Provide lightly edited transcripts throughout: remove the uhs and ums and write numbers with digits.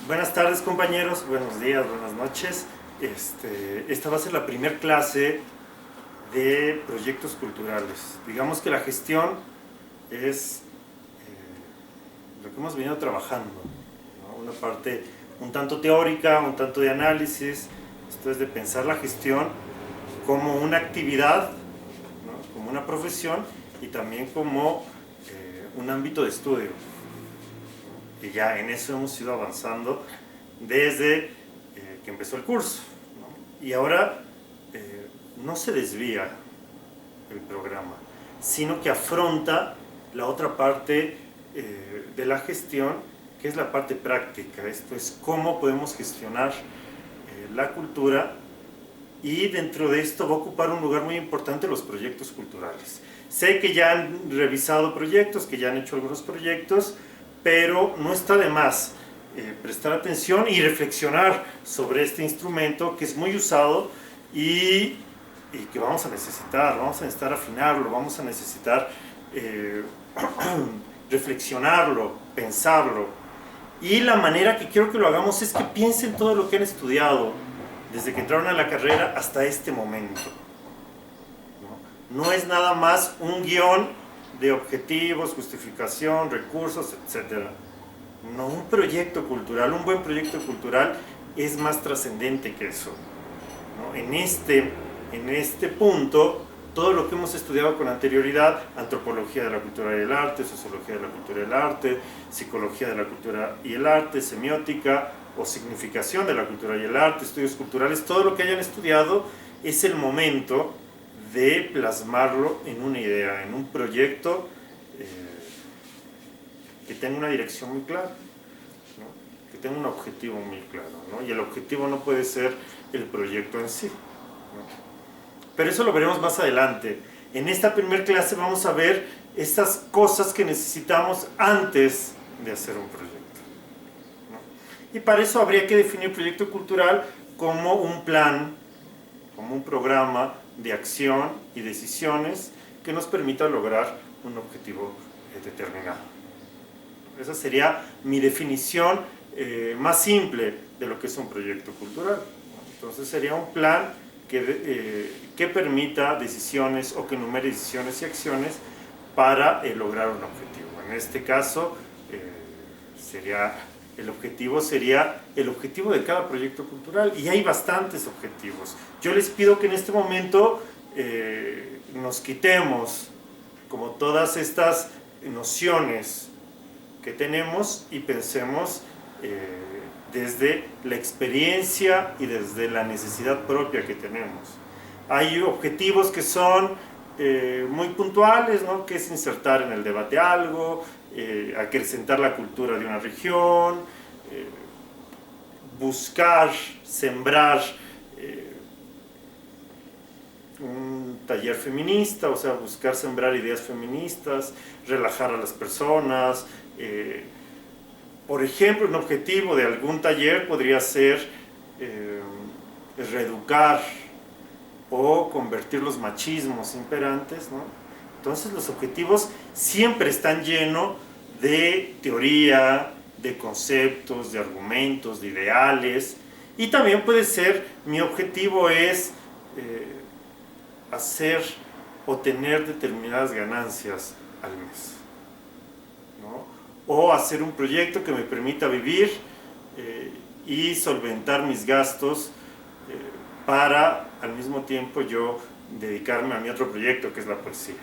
Buenas tardes, compañeros, buenos días, buenas noches. Esta va a ser la primera clase de proyectos culturales. Digamos que la gestión es lo que hemos venido trabajando, ¿no? Una parte un tanto teórica, un tanto de análisis. Esto es de pensar la gestión como una actividad, ¿no? Como una profesión y también como un ámbito de estudio. Y ya en eso hemos ido avanzando desde que empezó el curso, ¿no? Y ahora no se desvía el programa, sino que afronta la otra parte de la gestión, que es la parte práctica. Esto es cómo podemos gestionar la cultura, y dentro de esto va a ocupar un lugar muy importante los proyectos culturales. Sé que ya han revisado proyectos, que ya han hecho algunos proyectos, pero no está de más prestar atención y reflexionar sobre este instrumento que es muy usado y que vamos a necesitar afinarlo, vamos a necesitar reflexionarlo, pensarlo. Y la manera que quiero que lo hagamos es que piensen todo lo que han estudiado desde que entraron a la carrera hasta este momento. No es nada más un guión de objetivos, justificación, recursos, etc. No, un proyecto cultural, un buen proyecto cultural es más trascendente que eso, ¿no? En este punto, todo lo que hemos estudiado con anterioridad, antropología de la cultura y el arte, sociología de la cultura y el arte, psicología de la cultura y el arte, semiótica o significación de la cultura y el arte, estudios culturales, todo lo que hayan estudiado es el momento de plasmarlo en una idea, en un proyecto que tenga una dirección muy clara, ¿no? Que tenga un objetivo muy claro, ¿no? Y el objetivo no puede ser el proyecto en sí, ¿no? Pero eso lo veremos más adelante. En esta primera clase vamos a ver estas cosas que necesitamos antes de hacer un proyecto, ¿no? Y para eso habría que definir el proyecto cultural como un plan, como un programa de acción y decisiones que nos permita lograr un objetivo determinado. Esa sería mi definición más simple de lo que es un proyecto cultural. Entonces sería un plan que permita decisiones o que enumere decisiones y acciones para lograr un objetivo. En este caso el objetivo sería el objetivo de cada proyecto cultural, y hay bastantes objetivos. Yo les pido que en este momento nos quitemos como todas estas nociones que tenemos y pensemos desde la experiencia y desde la necesidad propia que tenemos. Hay objetivos que son muy puntuales, ¿no? Que es insertar en el debate algo, acrecentar la cultura de una región, buscar, sembrar un taller feminista, o sea, buscar sembrar ideas feministas, relajar a las personas. Por ejemplo, un objetivo de algún taller podría ser reeducar o convertir los machismos imperantes, ¿no? Entonces los objetivos siempre están llenos de teoría, de conceptos, de argumentos, de ideales, y también puede ser, mi objetivo es hacer o tener determinadas ganancias al mes, ¿no? O hacer un proyecto que me permita vivir y solventar mis gastos para al mismo tiempo yo dedicarme a mi otro proyecto, que es la poesía.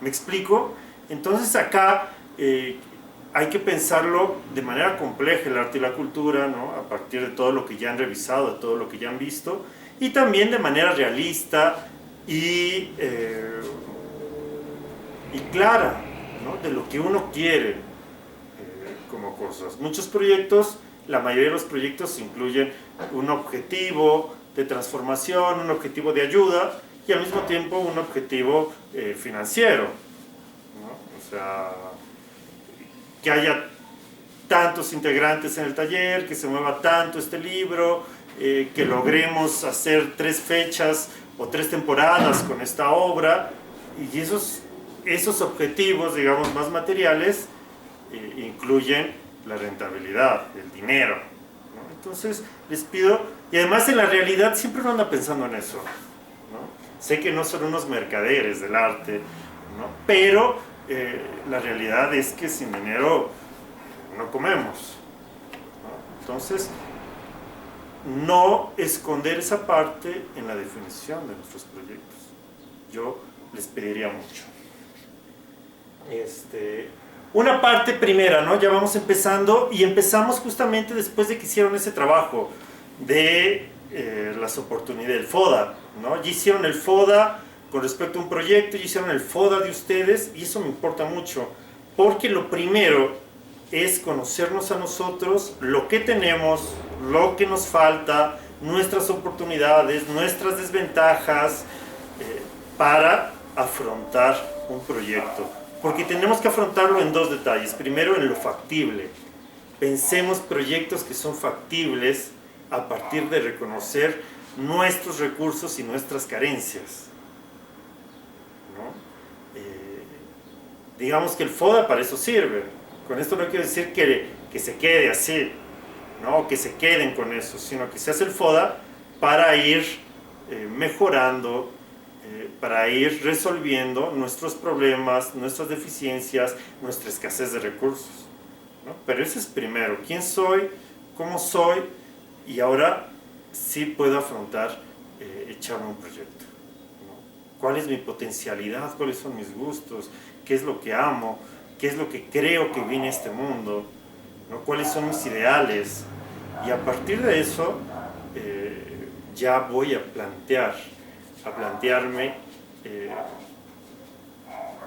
¿Me explico? Entonces acá hay que pensarlo de manera compleja, el arte y la cultura, ¿no? A partir de todo lo que ya han revisado, de todo lo que ya han visto, y también de manera realista y clara, ¿no? De lo que uno quiere como cosas. Muchos proyectos, la mayoría de los proyectos incluyen un objetivo de transformación, un objetivo de ayuda y al mismo tiempo un objetivo financiero, ¿no? O sea, que haya tantos integrantes en el taller, que se mueva tanto este libro, que logremos hacer 3 fechas o 3 temporadas con esta obra, y esos objetivos, digamos, más materiales incluyen la rentabilidad, el dinero, Entonces les pido, y además en la realidad siempre uno anda pensando en eso, ¿no? Sé que no son unos mercaderes del arte, ¿no? Pero la realidad es que sin dinero no comemos, ¿no? Entonces, no esconder esa parte en la definición de nuestros proyectos. Yo les pediría mucho. Una parte primera, ¿no? Ya vamos empezando y empezamos justamente después de que hicieron ese trabajo de las oportunidades, el FODA, ¿no? Ya hicieron el FODA con respecto a un proyecto, ya hicieron el FODA de ustedes y eso me importa mucho porque lo primero es conocernos a nosotros, lo que tenemos, lo que nos falta, nuestras oportunidades, nuestras desventajas para afrontar un proyecto. Porque tenemos que afrontarlo en dos detalles. Primero, en lo factible. Pensemos proyectos que son factibles a partir de reconocer nuestros recursos y nuestras carencias, ¿no? Digamos que el FODA para eso sirve. Con esto no quiero decir que se quede así, ¿no? Que se queden con eso, sino que se hace el FODA para ir mejorando, para ir resolviendo nuestros problemas, nuestras deficiencias, nuestra escasez de recursos, ¿no? Pero ese es primero, quién soy, cómo soy, y ahora sí puedo afrontar echarme un proyecto, ¿no? ¿Cuál es mi potencialidad? ¿Cuáles son mis gustos? ¿Qué es lo que amo? ¿Qué es lo que creo que viene a este mundo? ¿No? ¿Cuáles son mis ideales? Y a partir de eso ya voy a plantearme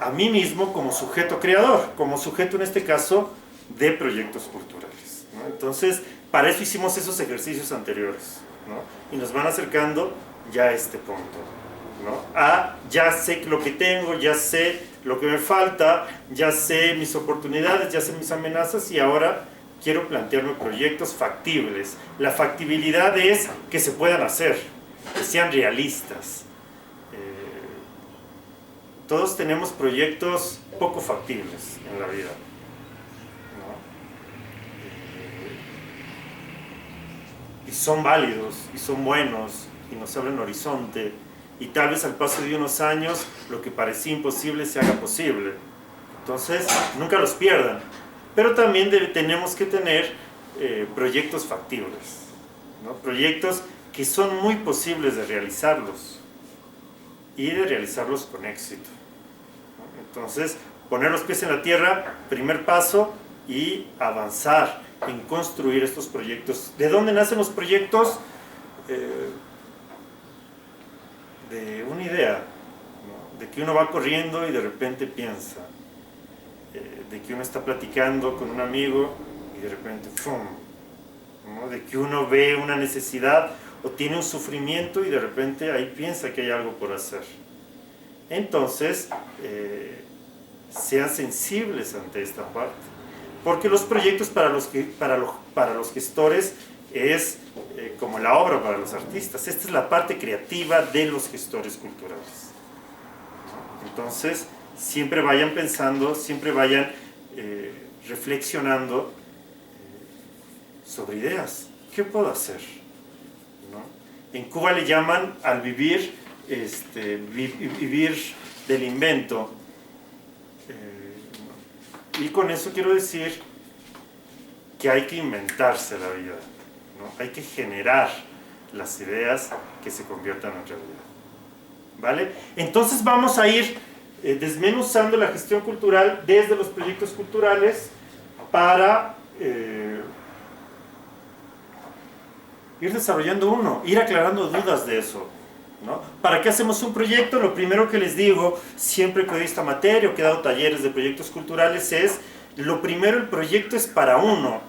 a mí mismo como sujeto creador, como sujeto en este caso de proyectos culturales, ¿no? Entonces, para eso hicimos esos ejercicios anteriores, ¿no? Y nos van acercando ya a este punto, ¿no? Ya sé lo que tengo, ya sé lo que me falta, ya sé mis oportunidades, ya sé mis amenazas y ahora quiero plantearme proyectos factibles. La factibilidad es que se puedan hacer, que sean realistas. Todos tenemos proyectos poco factibles en la vida, ¿no? Y son válidos, y son buenos, y nos abren horizonte, y tal vez al paso de unos años lo que parecía imposible se haga posible. Entonces, nunca los pierdan. Pero también tenemos que tener proyectos factibles, ¿no? Proyectos que son muy posibles de realizarlos y de realizarlos con éxito, ¿no? Entonces, poner los pies en la tierra, primer paso, y avanzar en construir estos proyectos. ¿De dónde nacen los proyectos? De una idea, ¿no? De que uno va corriendo y de repente piensa, de que uno está platicando con un amigo y de repente ¡fum! ¿No? De que uno ve una necesidad o tiene un sufrimiento y de repente ahí piensa que hay algo por hacer. Entonces, sean sensibles ante esta parte, porque los proyectos para los gestores es como la obra para los artistas. Esta es la parte creativa de los gestores culturales, ¿no? Entonces, siempre vayan pensando, siempre vayan reflexionando sobre ideas. ¿Qué puedo hacer? ¿No? En Cuba le llaman al vivir, vivir del invento. Y con eso quiero decir que hay que inventarse la vida, ¿no? Hay que generar las ideas que se conviertan en realidad, ¿vale? Entonces vamos a ir desmenuzando la gestión cultural desde los proyectos culturales para ir desarrollando uno, ir aclarando dudas de eso, ¿no? ¿Para qué hacemos un proyecto? Lo primero que les digo, siempre que doy esta materia o que he dado talleres de proyectos culturales es, lo primero, el proyecto es para uno.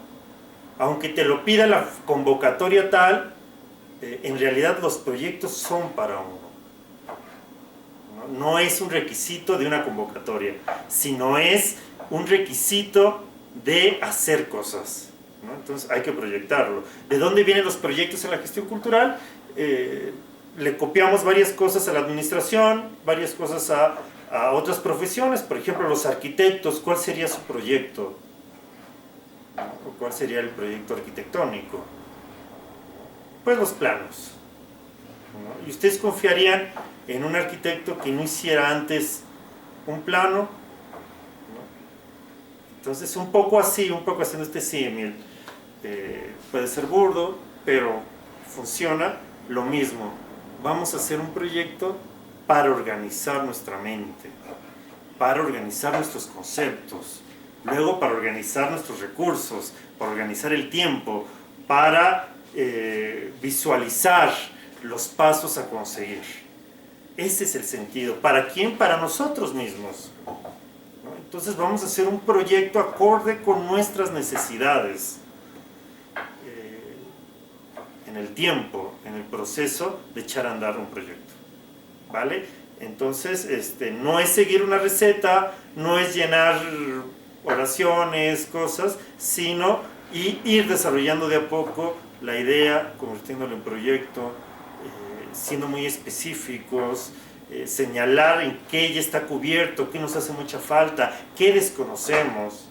Aunque te lo pida la convocatoria tal, en realidad los proyectos son para uno. No es un requisito de una convocatoria, sino es un requisito de hacer cosas, ¿no? Entonces hay que proyectarlo. ¿De dónde vienen los proyectos en la gestión cultural? Le copiamos varias cosas a la administración, varias cosas a otras profesiones. Por ejemplo, los arquitectos, ¿cuál sería su proyecto? ¿O cuál sería el proyecto arquitectónico? Pues los planos, ¿no? Y ustedes confiarían en un arquitecto que no hiciera antes un plano, ¿no? Entonces un poco así, un poco haciendo este símil, puede ser burdo, pero funciona lo mismo. Vamos a hacer un proyecto para organizar nuestra mente, para organizar nuestros conceptos, luego para organizar nuestros recursos, para organizar el tiempo, para visualizar los pasos a conseguir. Ese es el sentido. ¿Para quién? Para nosotros mismos, ¿no? Entonces vamos a hacer un proyecto acorde con nuestras necesidades, en el tiempo, en el proceso de echar a andar un proyecto, ¿vale? Entonces, no es seguir una receta, no es llenar oraciones, cosas, sino ir desarrollando de a poco la idea, convirtiéndolo en proyecto, siendo muy específicos, señalar en qué ya está cubierto, qué nos hace mucha falta, qué desconocemos,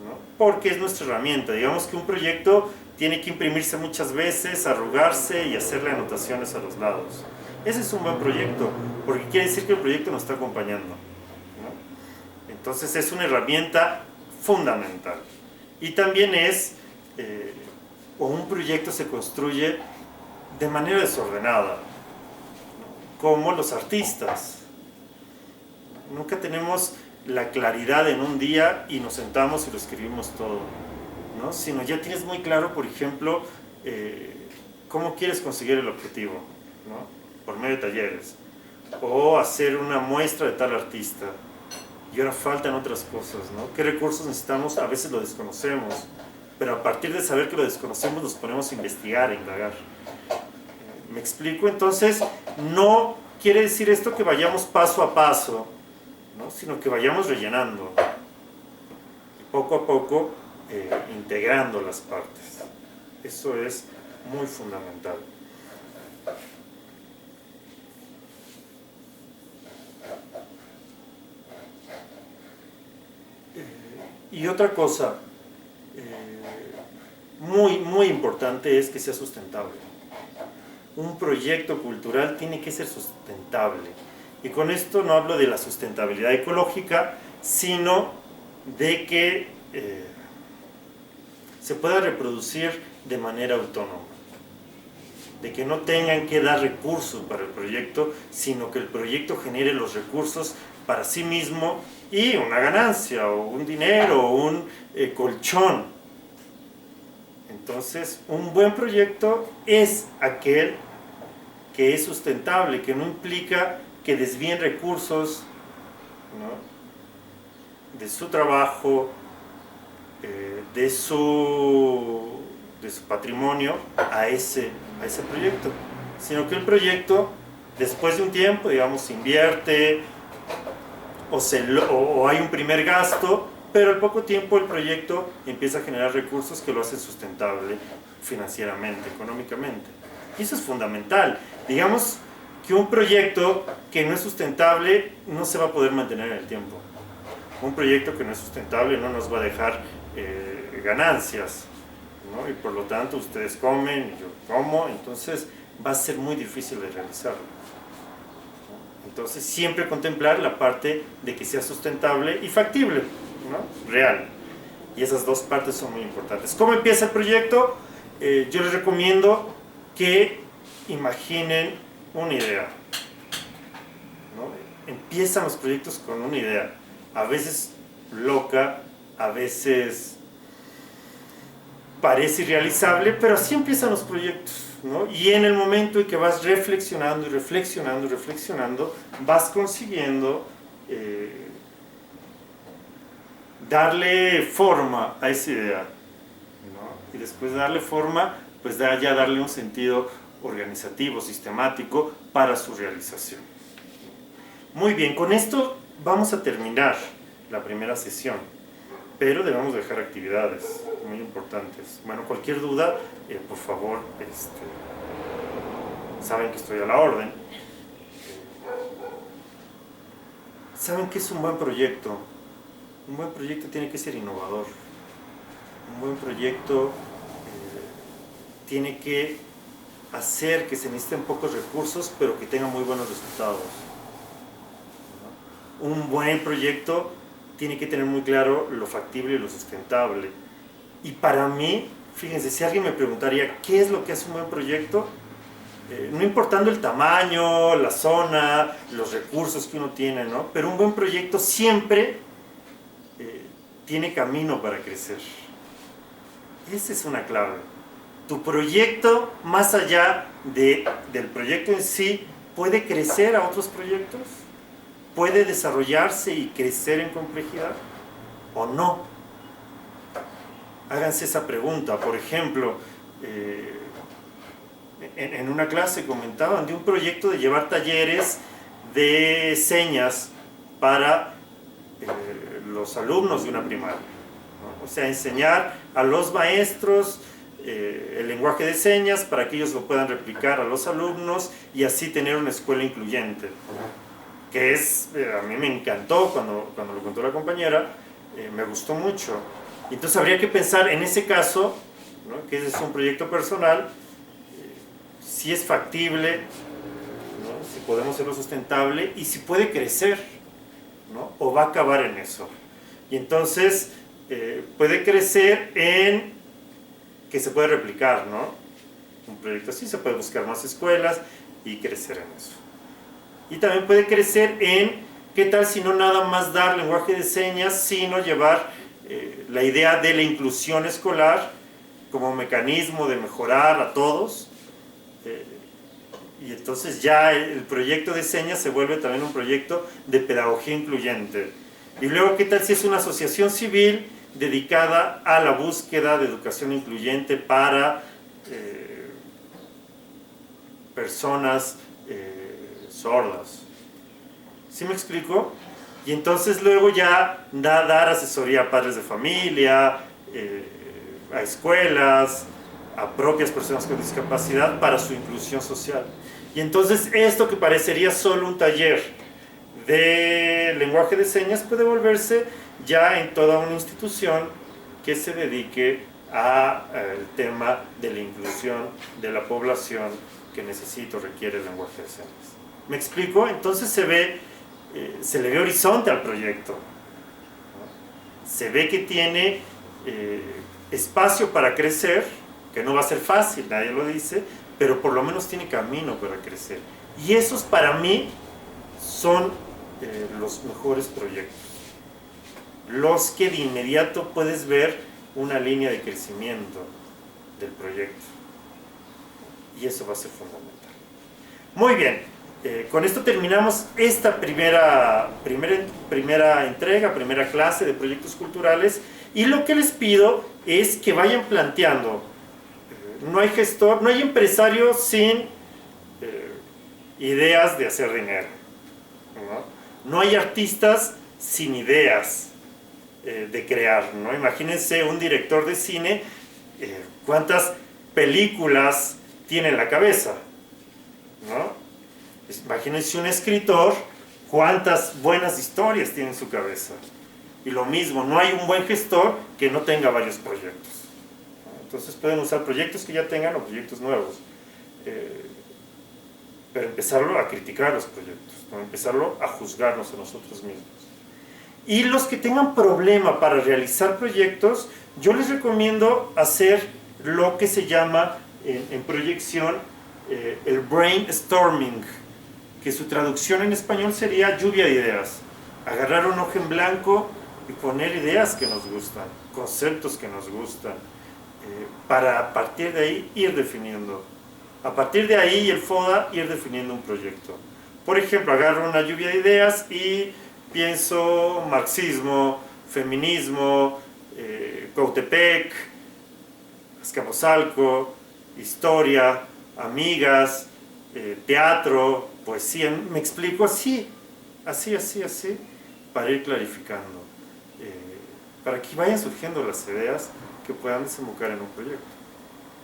¿no? Porque es nuestra herramienta. Digamos que un proyecto tiene que imprimirse muchas veces, arrugarse y hacerle anotaciones a los lados. Ese es un buen proyecto, porque quiere decir que el proyecto nos está acompañando, ¿no? Entonces es una herramienta fundamental. Y también o un proyecto se construye de manera desordenada, ¿no? Como los artistas. Nunca tenemos la claridad en un día y nos sentamos y lo escribimos todo, ¿no? Sino ya tienes muy claro, por ejemplo, cómo quieres conseguir el objetivo, ¿no? Por medio de talleres, o hacer una muestra de tal artista, y ahora faltan otras cosas, ¿no? ¿Qué recursos necesitamos? A veces lo desconocemos, pero a partir de saber que lo desconocemos nos ponemos a investigar, a indagar. ¿Me explico? Entonces, no quiere decir esto que vayamos paso a paso, ¿no? Sino que vayamos rellenando, y poco a poco integrando las partes. Eso es muy fundamental. Y otra cosa muy importante es que sea sustentable. Un proyecto cultural tiene que ser sustentable. Y con esto no hablo de la sustentabilidad ecológica, sino de que se pueda reproducir de manera autónoma. De que no tengan que dar recursos para el proyecto, sino que el proyecto genere los recursos para sí mismo y una ganancia, o un dinero, o un colchón. Entonces, un buen proyecto es aquel que es sustentable, que no implica que desvíen recursos, ¿no?, de su trabajo, de su patrimonio a ese proyecto, sino que el proyecto, después de un tiempo, digamos, invierte, o hay un primer gasto, pero al poco tiempo el proyecto empieza a generar recursos que lo hacen sustentable financieramente, económicamente. Y eso es fundamental. Digamos que un proyecto que no es sustentable no se va a poder mantener en el tiempo. Un proyecto que no es sustentable no nos va a dejar ganancias, ¿no? Y por lo tanto ustedes comen, yo como, entonces va a ser muy difícil de realizarlo. Entonces siempre contemplar la parte de que sea sustentable y factible, ¿no?, real. Y esas dos partes son muy importantes. ¿Cómo empieza el proyecto? Yo les recomiendo que imaginen una idea, ¿no? Empiezan los proyectos con una idea, a veces loca, a veces parece irrealizable, pero así empiezan los proyectos, ¿no? Y en el momento en que vas reflexionando y reflexionando y reflexionando, vas consiguiendo darle forma a esa idea, ¿no? Y después de darle forma, pues ya darle un sentido organizativo, sistemático para su realización. Muy bien, con esto vamos a terminar la primera sesión, pero debemos dejar actividades muy importantes. Bueno, cualquier duda, por favor, saben que estoy a la orden. ¿Saben qué es un buen proyecto? Un buen proyecto tiene que ser innovador. Un buen proyecto tiene que hacer que se necesiten pocos recursos, pero que tengan muy buenos resultados. Un buen proyecto tiene que tener muy claro lo factible y lo sustentable. Y para mí, fíjense, si alguien me preguntaría qué es lo que hace un buen proyecto, no importando el tamaño, la zona, los recursos que uno tiene, ¿no? Pero un buen proyecto siempre tiene camino para crecer. Esa es una clave. Tu proyecto, más allá del proyecto en sí, puede crecer a otros proyectos, puede desarrollarse y crecer en complejidad, o no. Háganse esa pregunta. Por ejemplo, en una clase comentaban de un proyecto de llevar talleres de señas para los alumnos de una primaria, ¿no? O sea, enseñar a los maestros el lenguaje de señas para que ellos lo puedan replicar a los alumnos y así tener una escuela incluyente, que es, a mí me encantó cuando lo contó la compañera, me gustó mucho. Entonces habría que pensar en ese caso, ¿no? Que ese es un proyecto personal, si es factible, ¿no? Si podemos hacerlo sustentable y si puede crecer, ¿no? O va a acabar en eso. Y entonces puede crecer en que se puede replicar, ¿no? Un proyecto así, se puede buscar más escuelas y crecer en eso. Y también puede crecer en qué tal si no nada más dar lenguaje de señas, sino llevar la idea de la inclusión escolar como mecanismo de mejorar a todos. Y entonces ya el proyecto de señas se vuelve también un proyecto de pedagogía incluyente. Y luego, ¿qué tal si es una asociación civil dedicada a la búsqueda de educación incluyente para personas sordas? ¿Sí me explico? Y entonces luego ya dar asesoría a padres de familia, a escuelas, a propias personas con discapacidad para su inclusión social. Y entonces esto que parecería solo un taller de lenguaje de señas puede volverse ya en toda una institución que se dedique al tema de la inclusión de la población que necesita o requiere el lenguaje de señas. ¿Me explico? Entonces se le ve horizonte al proyecto, ¿no? Se ve que tiene espacio para crecer, que no va a ser fácil, nadie lo dice, pero por lo menos tiene camino para crecer. Y esos para mí son los mejores proyectos. Los que de inmediato puedes ver una línea de crecimiento del proyecto. Y eso va a ser fundamental. Muy bien, con esto terminamos esta primera entrega, primera clase de proyectos culturales. Y lo que les pido es que vayan planteando. No hay gestor, no hay empresario sin ideas de hacer dinero, ¿no? No hay artistas sin ideas de crear, ¿no? Imagínense un director de cine, cuántas películas tiene en la cabeza, ¿no? Imagínense un escritor, cuántas buenas historias tiene en su cabeza. Y lo mismo, no hay un buen gestor que no tenga varios proyectos. Entonces pueden usar proyectos que ya tengan o proyectos nuevos. Pero empezarlo a criticar los proyectos, ¿no? Empezarlo a juzgarnos a nosotros mismos. Y los que tengan problema para realizar proyectos, yo les recomiendo hacer lo que se llama en proyección el brainstorming, que su traducción en español sería lluvia de ideas. Agarrar un hoja en blanco y poner ideas que nos gustan, conceptos que nos gustan, para a partir de ahí ir definiendo. A partir de ahí el FODA ir definiendo un proyecto. Por ejemplo, agarro una lluvia de ideas y pienso marxismo, feminismo, Coatepec, Azcapotzalco, historia, amigas, teatro, poesía. Me explico así, para ir clarificando, para que vayan surgiendo las ideas que puedan desembocar en un proyecto.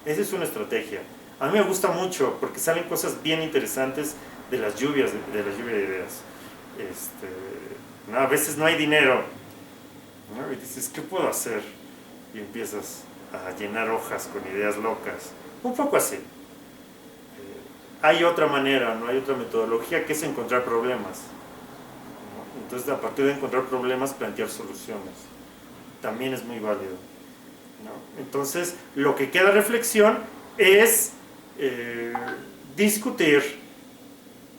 Esa es una estrategia. A mí me gusta mucho porque salen cosas bien interesantes de las lluvias de ideas. ¿No? A veces no hay dinero, ¿no? Y dices, ¿qué puedo hacer? Y empiezas a llenar hojas con ideas locas. Un poco así. hay otra manera, no hay otra metodología que es encontrar problemas, ¿no? Entonces, a partir de encontrar problemas, plantear soluciones. También es muy válido, ¿no? Entonces, lo que queda reflexión es discutir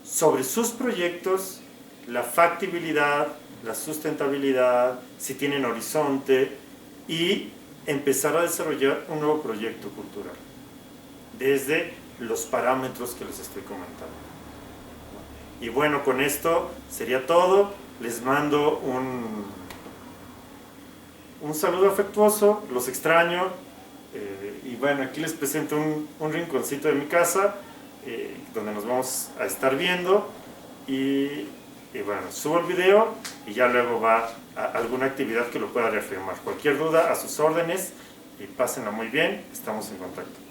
sobre sus proyectos, la factibilidad, la sustentabilidad, si tienen horizonte, y empezar a desarrollar un nuevo proyecto cultural desde los parámetros que les estoy comentando. Y bueno, con esto sería todo. Les mando un saludo afectuoso, los extraño, y bueno, aquí les presento un rinconcito de mi casa, donde nos vamos a estar viendo, y bueno, subo el video y ya luego va a alguna actividad que lo pueda reafirmar. Cualquier duda, a sus órdenes, y pásenla muy bien, estamos en contacto.